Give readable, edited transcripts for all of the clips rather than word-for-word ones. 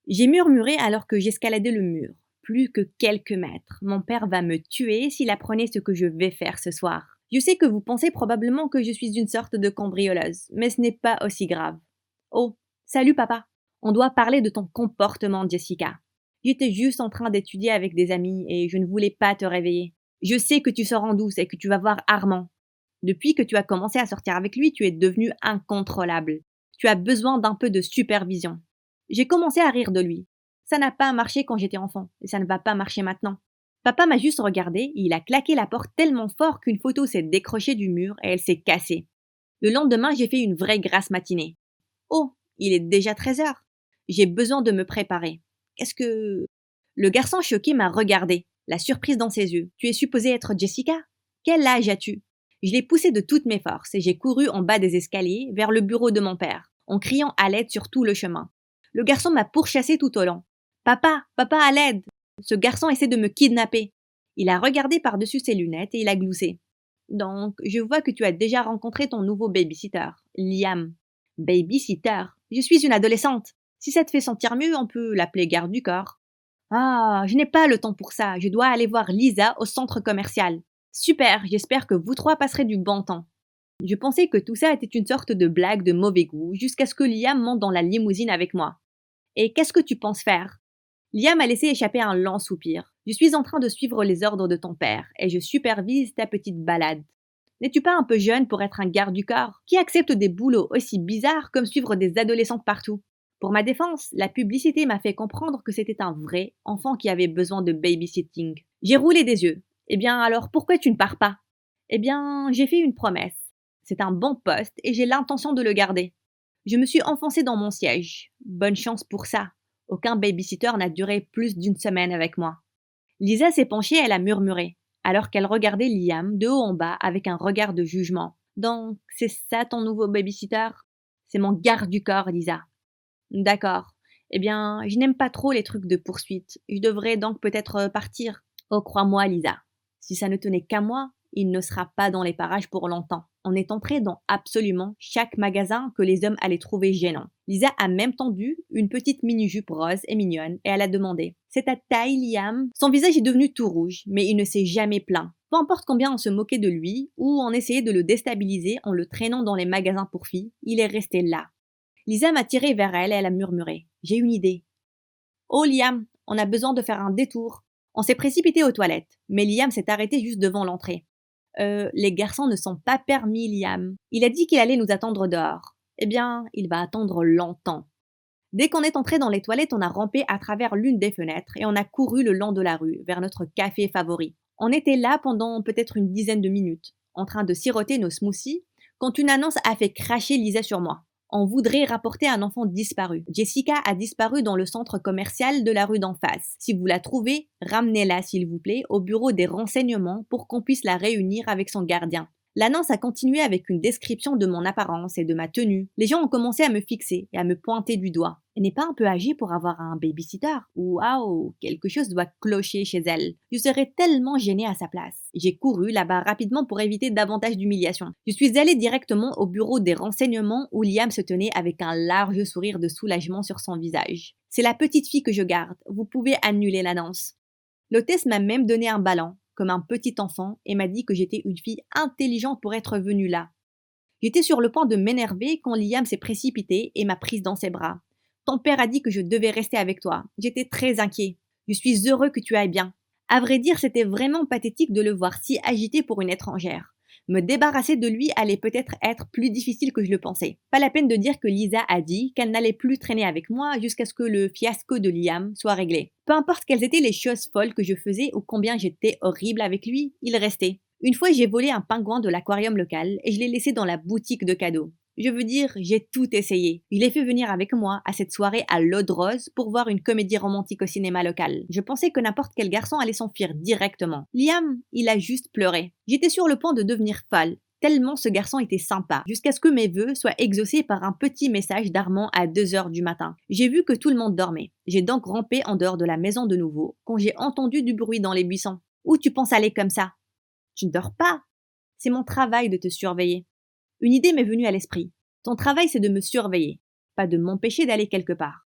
J'ai murmuré alors que j'escaladais le mur. Plus que quelques mètres. Mon père va me tuer s'il apprenait ce que je vais faire ce soir. Je sais que vous pensez probablement que je suis une sorte de cambrioleuse, mais ce n'est pas aussi grave. Oh, salut papa. On doit parler de ton comportement, Jessica. J'étais juste en train d'étudier avec des amis et je ne voulais pas te réveiller. Je sais que tu sors en douce et que tu vas voir Armand. Depuis que tu as commencé à sortir avec lui, tu es devenu incontrôlable. Tu as besoin d'un peu de supervision. J'ai commencé à rire de lui. Ça n'a pas marché quand j'étais enfant, et ça ne va pas marcher maintenant. Papa m'a juste regardé, et il a claqué la porte tellement fort qu'une photo s'est décrochée du mur et elle s'est cassée. Le lendemain, j'ai fait une vraie grasse matinée. Oh, il est déjà 13 heures. J'ai besoin de me préparer. Qu'est-ce que... Le garçon choqué m'a regardé, la surprise dans ses yeux. Tu es supposée être Jessica? Quel âge as-tu? Je l'ai poussé de toutes mes forces et j'ai couru en bas des escaliers vers le bureau de mon père, en criant à l'aide sur tout le chemin. Le garçon m'a pourchassé tout au long. Papa, papa, à l'aide! Ce garçon essaie de me kidnapper. Il a regardé par-dessus ses lunettes et il a gloussé. Donc, je vois que tu as déjà rencontré ton nouveau babysitter, Liam. Babysitter? Je suis une adolescente. Si ça te fait sentir mieux, on peut l'appeler garde du corps. Ah, je n'ai pas le temps pour ça. Je dois aller voir Lisa au centre commercial. Super, j'espère que vous trois passerez du bon temps. Je pensais que tout ça était une sorte de blague de mauvais goût jusqu'à ce que Liam monte dans la limousine avec moi. Et qu'est-ce que tu penses faire? Liam a laissé échapper un lent soupir. Je suis en train de suivre les ordres de ton père et je supervise ta petite balade. N'es-tu pas un peu jeune pour être un garde du corps qui accepte des boulots aussi bizarres comme suivre des adolescentes partout? Pour ma défense, la publicité m'a fait comprendre que c'était un vrai enfant qui avait besoin de babysitting. J'ai roulé des yeux. Eh bien alors pourquoi tu ne pars pas? Eh bien, j'ai fait une promesse. C'est un bon poste et j'ai l'intention de le garder. Je me suis enfoncée dans mon siège. Bonne chance pour ça. Aucun babysitter n'a duré plus d'une semaine avec moi. Lisa s'est penchée et elle a murmuré, alors qu'elle regardait Liam de haut en bas avec un regard de jugement. Donc, c'est ça ton nouveau babysitter? C'est mon garde du corps, Lisa. D'accord. Eh bien, je n'aime pas trop les trucs de poursuite. Je devrais donc peut-être partir. Oh, crois-moi, Lisa. Si ça ne tenait qu'à moi, il ne sera pas dans les parages pour longtemps. On est entré dans absolument chaque magasin que les hommes allaient trouver gênant. Lisa a même tendu une petite mini-jupe rose et mignonne et elle a demandé: C'est ta taille, Liam? Son visage est devenu tout rouge, mais il ne s'est jamais plaint. Peu importe combien on se moquait de lui ou on essayait de le déstabiliser en le traînant dans les magasins pour filles, il est resté là. Lisa m'a tiré vers elle et elle a murmuré: J'ai une idée. Oh Liam, on a besoin de faire un détour. On s'est précipité aux toilettes, mais Liam s'est arrêté juste devant l'entrée. Les garçons ne sont pas permis, Liam. Il a dit qu'il allait nous attendre dehors. Eh bien, il va attendre longtemps. Dès qu'on est entré dans les toilettes, on a rampé à travers l'une des fenêtres et on a couru le long de la rue vers notre café favori. On était là pendant peut-être une dizaine de minutes, en train de siroter nos smoothies, quand une annonce a fait cracher Lisa sur moi. On voudrait rapporter un enfant disparu. Jessica a disparu dans le centre commercial de la rue d'en face. Si vous la trouvez, ramenez-la s'il vous plaît au bureau des renseignements pour qu'on puisse la réunir avec son gardien. L'annonce a continué avec une description de mon apparence et de ma tenue. Les gens ont commencé à me fixer et à me pointer du doigt. Elle n'est pas un peu âgée pour avoir un babysitter? Waouh, quelque chose doit clocher chez elle. Je serais tellement gênée à sa place. J'ai couru là-bas rapidement pour éviter davantage d'humiliation. Je suis allée directement au bureau des renseignements où Liam se tenait avec un large sourire de soulagement sur son visage. C'est la petite fille que je garde. Vous pouvez annuler l'annonce. L'hôtesse m'a même donné un ballon, comme un petit enfant, et m'a dit que j'étais une fille intelligente pour être venue là. J'étais sur le point de m'énerver quand Liam s'est précipité et m'a prise dans ses bras. Ton père a dit que je devais rester avec toi. J'étais très inquiet. Je suis heureux que tu ailles bien. À vrai dire, c'était vraiment pathétique de le voir si agité pour une étrangère. Me débarrasser de lui allait peut-être être plus difficile que je le pensais. Pas la peine de dire que Lisa a dit qu'elle n'allait plus traîner avec moi jusqu'à ce que le fiasco de Liam soit réglé. Peu importe quelles étaient les choses folles que je faisais ou combien j'étais horrible avec lui, il restait. Une fois, j'ai volé un pingouin de l'aquarium local et je l'ai laissé dans la boutique de cadeaux. Je veux dire, j'ai tout essayé. Je l'ai fait venir avec moi à cette soirée à l'Eau de Rose pour voir une comédie romantique au cinéma local. Je pensais que n'importe quel garçon allait s'enfuir directement. Liam, il a juste pleuré. J'étais sur le point de devenir folle, tellement ce garçon était sympa, jusqu'à ce que mes vœux soient exaucés par un petit message d'Armand à 2 heures du matin. J'ai vu que tout le monde dormait. J'ai donc rampé en dehors de la maison de nouveau, quand j'ai entendu du bruit dans les buissons. Où tu penses aller comme ça? Tu ne dors pas. C'est mon travail de te surveiller. Une idée m'est venue à l'esprit. Ton travail, c'est de me surveiller, pas de m'empêcher d'aller quelque part.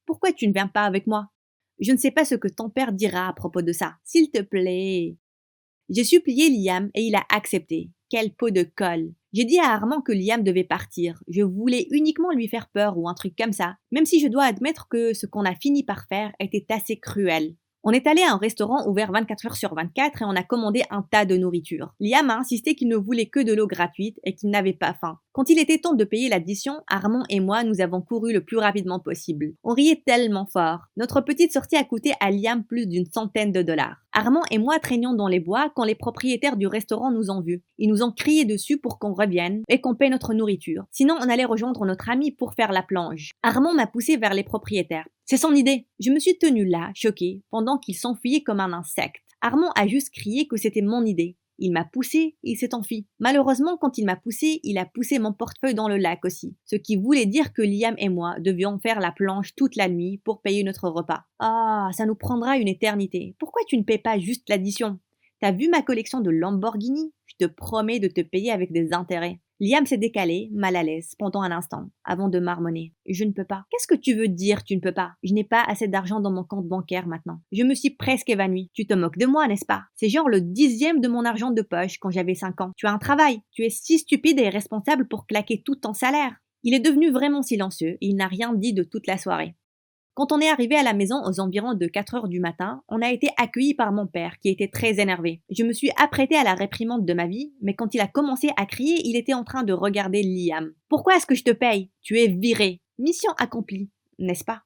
Pourquoi tu ne viens pas avec moi? Je ne sais pas ce que ton père dira à propos de ça. S'il te plaît. J'ai supplié Liam et il a accepté. Quelle peau de colle. J'ai dit à Armand que Liam devait partir. Je voulais uniquement lui faire peur ou un truc comme ça, même si je dois admettre que ce qu'on a fini par faire était assez cruel. On est allé à un restaurant ouvert 24 heures sur 24 et on a commandé un tas de nourriture. Liam a insisté qu'il ne voulait que de l'eau gratuite et qu'il n'avait pas faim. Quand il était temps de payer l'addition, Armand et moi nous avons couru le plus rapidement possible. On riait tellement fort. Notre petite sortie a coûté à Liam plus d'une centaine de dollars. Armand et moi traînions dans les bois quand les propriétaires du restaurant nous ont vus. Ils nous ont crié dessus pour qu'on revienne et qu'on paie notre nourriture. Sinon, on allait rejoindre notre ami pour faire la plonge. Armand m'a poussé vers les propriétaires. C'est son idée. Je me suis tenue là, choquée, pendant qu'il s'enfuyait comme un insecte. Armand a juste crié que c'était mon idée. Il m'a poussé et il s'est enfui. Malheureusement, quand il m'a poussé, il a poussé mon portefeuille dans le lac aussi. Ce qui voulait dire que Liam et moi devions faire la planche toute la nuit pour payer notre repas. Ah, ça nous prendra une éternité. Pourquoi tu ne paies pas juste l'addition? T'as vu ma collection de Lamborghini? Je te promets de te payer avec des intérêts. Liam s'est décalé, mal à l'aise, pendant un instant, avant de marmonner. Je ne peux pas. Qu'est-ce que tu veux dire, tu ne peux pas? Je n'ai pas assez d'argent dans mon compte bancaire maintenant. Je me suis presque évanouie. Tu te moques de moi, n'est-ce pas? C'est genre le 10e de mon argent de poche quand j'avais 5 ans. Tu as un travail. Tu es si stupide et irresponsable pour claquer tout ton salaire. Il est devenu vraiment silencieux et il n'a rien dit de toute la soirée. Quand on est arrivé à la maison aux environs de 4 heures du matin, on a été accueillis par mon père, qui était très énervé. Je me suis apprêtée à la réprimande de ma vie, mais quand il a commencé à crier, il était en train de regarder Liam. Pourquoi est-ce que je te paye? Tu es viré. Mission accomplie, n'est-ce pas?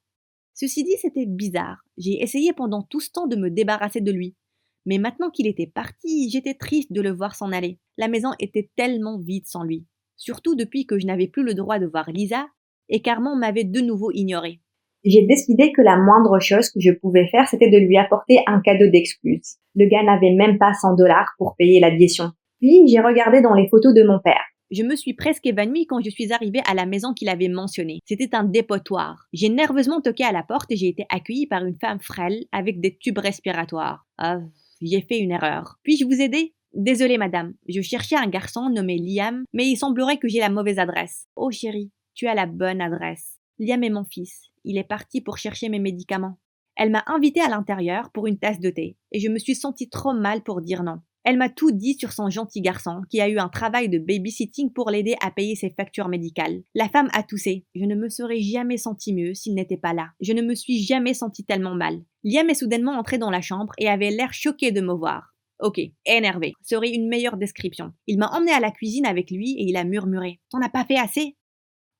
Ceci dit, c'était bizarre. J'ai essayé pendant tout ce temps de me débarrasser de lui. Mais maintenant qu'il était parti, j'étais triste de le voir s'en aller. La maison était tellement vide sans lui. Surtout depuis que je n'avais plus le droit de voir Lisa et qu'Armand m'avait de nouveau ignoré. J'ai décidé que la moindre chose que je pouvais faire, c'était de lui apporter un cadeau d'excuse. Le gars n'avait même pas 100 dollars pour payer l'addition. Puis, j'ai regardé dans les photos de mon père. Je me suis presque évanouie quand je suis arrivée à la maison qu'il avait mentionnée. C'était un dépotoir. J'ai nerveusement toqué à la porte et j'ai été accueillie par une femme frêle avec des tubes respiratoires. Ah, j'ai fait une erreur. Puis-je vous aider? Désolée, madame. Je cherchais un garçon nommé Liam, mais il semblerait que j'ai la mauvaise adresse. Oh chérie, tu as la bonne adresse. Liam est mon fils. Il est parti pour chercher mes médicaments. Elle m'a invitée à l'intérieur pour une tasse de thé, et je me suis sentie trop mal pour dire non. Elle m'a tout dit sur son gentil garçon, qui a eu un travail de babysitting pour l'aider à payer ses factures médicales. La femme a toussé. Je ne me serais jamais sentie mieux s'il n'était pas là. Je ne me suis jamais sentie tellement mal. Liam est soudainement entré dans la chambre et avait l'air choqué de me voir. Ok, énervé, serait une meilleure description. Il m'a emmené à la cuisine avec lui et il a murmuré. T'en as pas fait assez?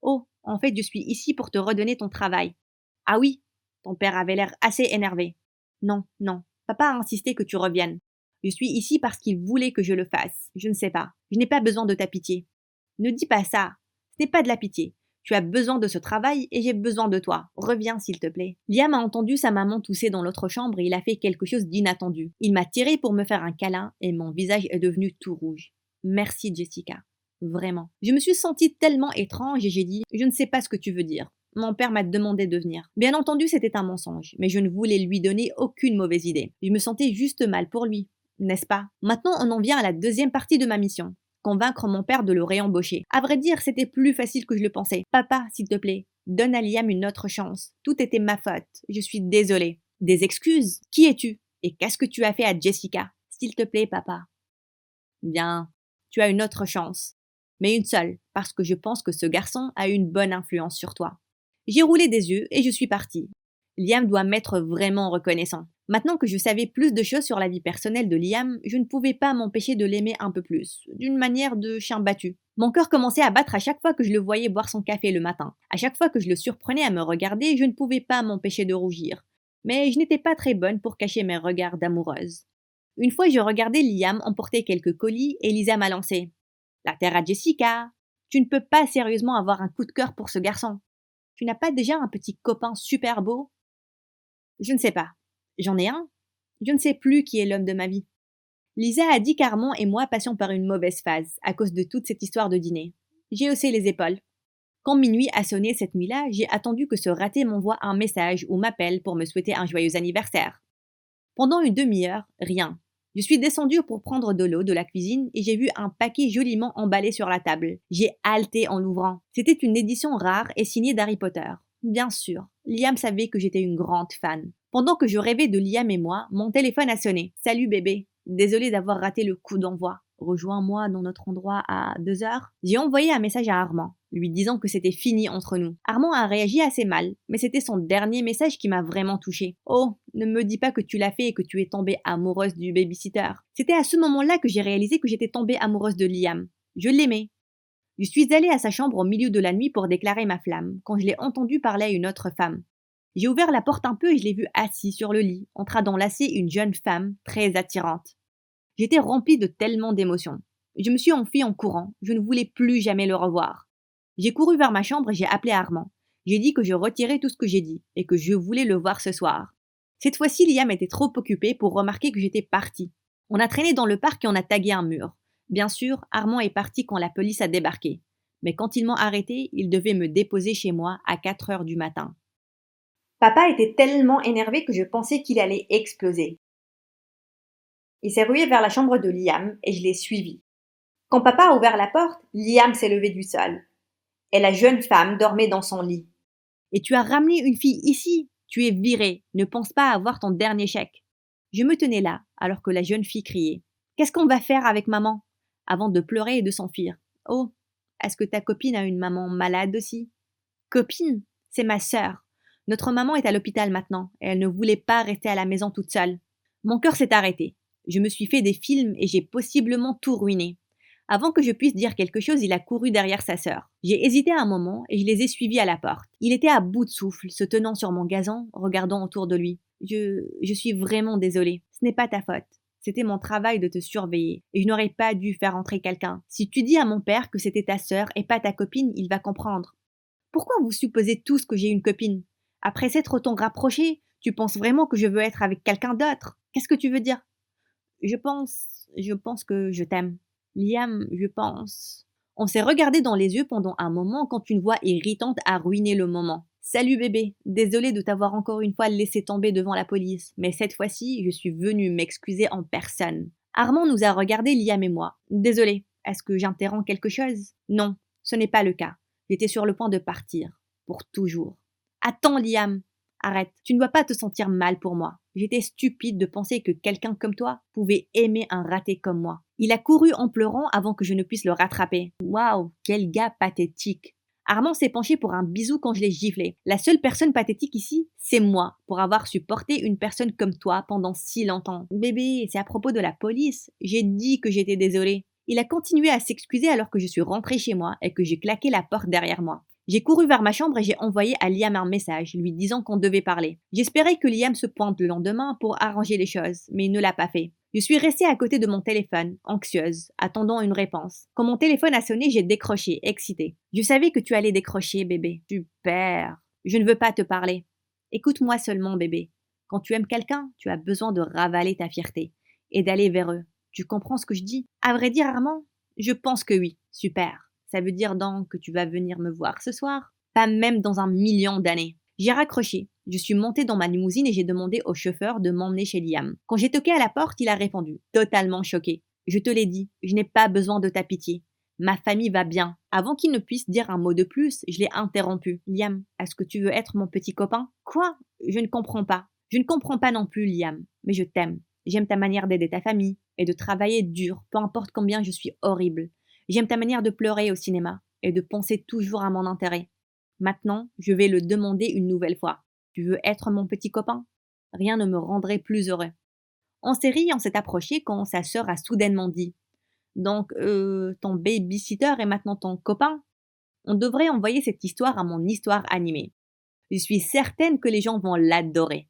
Oh, en fait, je suis ici pour te redonner ton travail. Ah oui? Ton père avait l'air assez énervé. Non, non, papa a insisté que tu reviennes. Je suis ici parce qu'il voulait que je le fasse. Je ne sais pas. Je n'ai pas besoin de ta pitié. Ne dis pas ça. Ce n'est pas de la pitié. Tu as besoin de ce travail et j'ai besoin de toi. Reviens, s'il te plaît. Liam a entendu sa maman tousser dans l'autre chambre et il a fait quelque chose d'inattendu. Il m'a tiré pour me faire un câlin et mon visage est devenu tout rouge. Merci, Jessica. Vraiment. Je me suis sentie tellement étrange et j'ai dit « Je ne sais pas ce que tu veux dire ». Mon père m'a demandé de venir. Bien entendu, c'était un mensonge, mais je ne voulais lui donner aucune mauvaise idée. Je me sentais juste mal pour lui, n'est-ce pas? Maintenant, on en vient à la deuxième partie de ma mission. Convaincre mon père de le réembaucher. À vrai dire, c'était plus facile que je le pensais. Papa, s'il te plaît, donne à Liam une autre chance. Tout était ma faute. Je suis désolée. Des excuses? Qui es-tu? Et qu'est-ce que tu as fait à Jessica? S'il te plaît, papa. Bien, tu as une autre chance. Mais une seule, parce que je pense que ce garçon a une bonne influence sur toi. J'ai roulé des yeux et je suis partie. Liam doit m'être vraiment reconnaissant. Maintenant que je savais plus de choses sur la vie personnelle de Liam, je ne pouvais pas m'empêcher de l'aimer un peu plus, d'une manière de chien battu. Mon cœur commençait à battre à chaque fois que je le voyais boire son café le matin. À chaque fois que je le surprenais à me regarder, je ne pouvais pas m'empêcher de rougir. Mais je n'étais pas très bonne pour cacher mes regards d'amoureuse. Une fois, je regardais Liam emporter quelques colis et Lisa m'a lancé. La terre à Jessica. Tu ne peux pas sérieusement avoir un coup de cœur pour ce garçon. Tu n'as pas déjà un petit copain super beau? Je ne sais pas. J'en ai un. Je ne sais plus qui est l'homme de ma vie. Lisa a dit qu'Armand et moi passions par une mauvaise phase à cause de toute cette histoire de dîner. J'ai haussé les épaules. Quand minuit a sonné cette nuit-là, j'ai attendu que ce raté m'envoie un message ou m'appelle pour me souhaiter un joyeux anniversaire. Pendant une demi-heure, rien. Je suis descendue pour prendre de l'eau de la cuisine et j'ai vu un paquet joliment emballé sur la table. J'ai haleté en l'ouvrant. C'était une édition rare et signée d'Harry Potter. Bien sûr, Liam savait que j'étais une grande fan. Pendant que je rêvais de Liam et moi, mon téléphone a sonné. Salut bébé, désolé d'avoir raté le coup d'envoi. Rejoins-moi dans notre endroit à 2 heures. J'ai envoyé un message à Armand, lui disant que c'était fini entre nous. Armand a réagi assez mal, mais c'était son dernier message qui m'a vraiment touchée. Oh, ne me dis pas que tu l'as fait et que tu es tombée amoureuse du babysitter. C'était à ce moment-là que j'ai réalisé que j'étais tombée amoureuse de Liam. Je l'aimais. Je suis allée à sa chambre au milieu de la nuit pour déclarer ma flamme, quand je l'ai entendu parler à une autre femme. J'ai ouvert la porte un peu et je l'ai vu assis sur le lit, en train d'enlacer une jeune femme très attirante. J'étais remplie de tellement d'émotions. Je me suis enfuie en courant, je ne voulais plus jamais le revoir. J'ai couru vers ma chambre et j'ai appelé Armand. J'ai dit que je retirais tout ce que j'ai dit et que je voulais le voir ce soir. Cette fois-ci, Liam était trop occupé pour remarquer que j'étais partie. On a traîné dans le parc et on a tagué un mur. Bien sûr, Armand est parti quand la police a débarqué. Mais quand ils m'ont arrêté, il devait me déposer chez moi à 4 heures du matin. Papa était tellement énervé que je pensais qu'il allait exploser. Il s'est rué vers la chambre de Liam et je l'ai suivi. Quand papa a ouvert la porte, Liam s'est levé du sol. Et la jeune femme dormait dans son lit. Et tu as ramené une fille ici? Tu es viré. Ne pense pas avoir ton dernier chèque. Je me tenais là, alors que la jeune fille criait. Qu'est-ce qu'on va faire avec maman? Avant de pleurer et de s'enfuir. Oh, est-ce que ta copine a une maman malade aussi? Copine? C'est ma sœur. Notre maman est à l'hôpital maintenant, et elle ne voulait pas rester à la maison toute seule. Mon cœur s'est arrêté. Je me suis fait des films et j'ai possiblement tout ruiné. Avant que je puisse dire quelque chose, il a couru derrière sa sœur. J'ai hésité un moment et je les ai suivis à la porte. Il était à bout de souffle, se tenant sur mon gazon, regardant autour de lui. Je suis vraiment désolée. Ce n'est pas ta faute. C'était mon travail de te surveiller, et je n'aurais pas dû faire entrer quelqu'un. Si tu dis à mon père que c'était ta sœur et pas ta copine, il va comprendre. Pourquoi vous supposez tous que j'ai une copine? Après s'être autant rapproché, tu penses vraiment que je veux être avec quelqu'un d'autre? Qu'est-ce que tu veux dire? Je pense que je t'aime. Liam, je pense. On s'est regardé dans les yeux pendant un moment quand une voix irritante a ruiné le moment. Salut bébé, désolé de t'avoir encore une fois laissé tomber devant la police, mais cette fois-ci, je suis venue m'excuser en personne. Armand nous a regardé, Liam et moi. Désolé, est-ce que j'interromps quelque chose? Non, ce n'est pas le cas. J'étais sur le point de partir. Pour toujours. Attends, Liam. Arrête, tu ne dois pas te sentir mal pour moi. J'étais stupide de penser que quelqu'un comme toi pouvait aimer un raté comme moi. Il a couru en pleurant avant que je ne puisse le rattraper. Waouh, quel gars pathétique. Armand s'est penché pour un bisou quand je l'ai giflé. La seule personne pathétique ici, c'est moi, pour avoir supporté une personne comme toi pendant si longtemps. Bébé, c'est à propos de la police. J'ai dit que j'étais désolée. Il a continué à s'excuser alors que je suis rentrée chez moi et que j'ai claqué la porte derrière moi. J'ai couru vers ma chambre et j'ai envoyé à Liam un message, lui disant qu'on devait parler. J'espérais que Liam se pointe le lendemain pour arranger les choses, mais il ne l'a pas fait. Je suis restée à côté de mon téléphone, anxieuse, attendant une réponse. Quand mon téléphone a sonné, j'ai décroché, excitée. Je savais que tu allais décrocher, bébé. Super. Je ne veux pas te parler. Écoute-moi seulement, bébé. Quand tu aimes quelqu'un, tu as besoin de ravaler ta fierté et d'aller vers eux. Tu comprends ce que je dis? À vrai dire, Armand, je pense que oui. Super. Ça veut dire donc que tu vas venir me voir ce soir? Pas même dans 1 million d'années. J'ai raccroché. Je suis montée dans ma limousine et j'ai demandé au chauffeur de m'emmener chez Liam. Quand j'ai toqué à la porte, il a répondu, totalement choqué. Je te l'ai dit, je n'ai pas besoin de ta pitié. Ma famille va bien. Avant qu'il ne puisse dire un mot de plus, je l'ai interrompu. Liam, est-ce que tu veux être mon petit copain? Quoi? Je ne comprends pas. Je ne comprends pas non plus, Liam, mais je t'aime. J'aime ta manière d'aider ta famille et de travailler dur, peu importe combien je suis horrible. J'aime ta manière de pleurer au cinéma et de penser toujours à mon intérêt. Maintenant, je vais le demander une nouvelle fois. Tu veux être mon petit copain? Rien ne me rendrait plus heureux. On s'est ri et on s'est approché quand sa sœur a soudainement dit. Donc, ton babysitter est maintenant ton copain? On devrait envoyer cette histoire à mon histoire animée. Je suis certaine que les gens vont l'adorer.